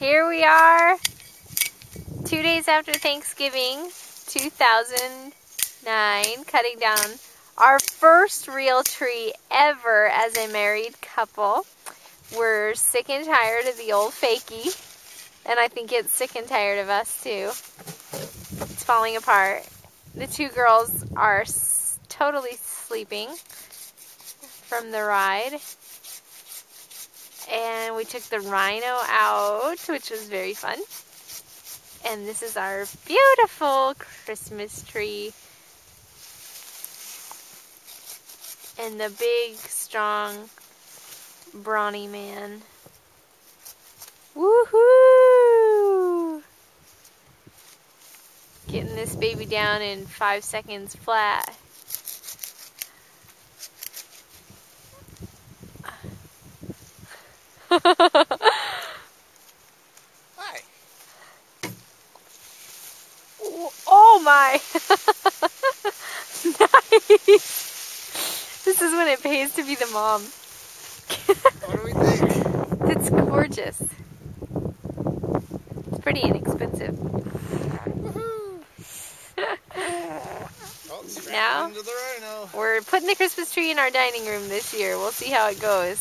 Here we are, 2 days after Thanksgiving, 2009, cutting down our first real tree ever as a married couple. We're sick and tired of the old fakie, and I think it's sick and tired of us too. It's falling apart. The two girls are totally sleeping from the ride. And we took the Rhino out, which was very fun. And this is our beautiful Christmas tree. And the big, strong, brawny man. Woohoo! Getting this baby down in 5 seconds flat. Hi. Oh my! Nice! This is when it pays to be the mom. What do we think? It's gorgeous. It's pretty inexpensive. Oh, strap Now, into the Rhino. we're putting the Christmas tree in our dining room this year. We'll see how it goes.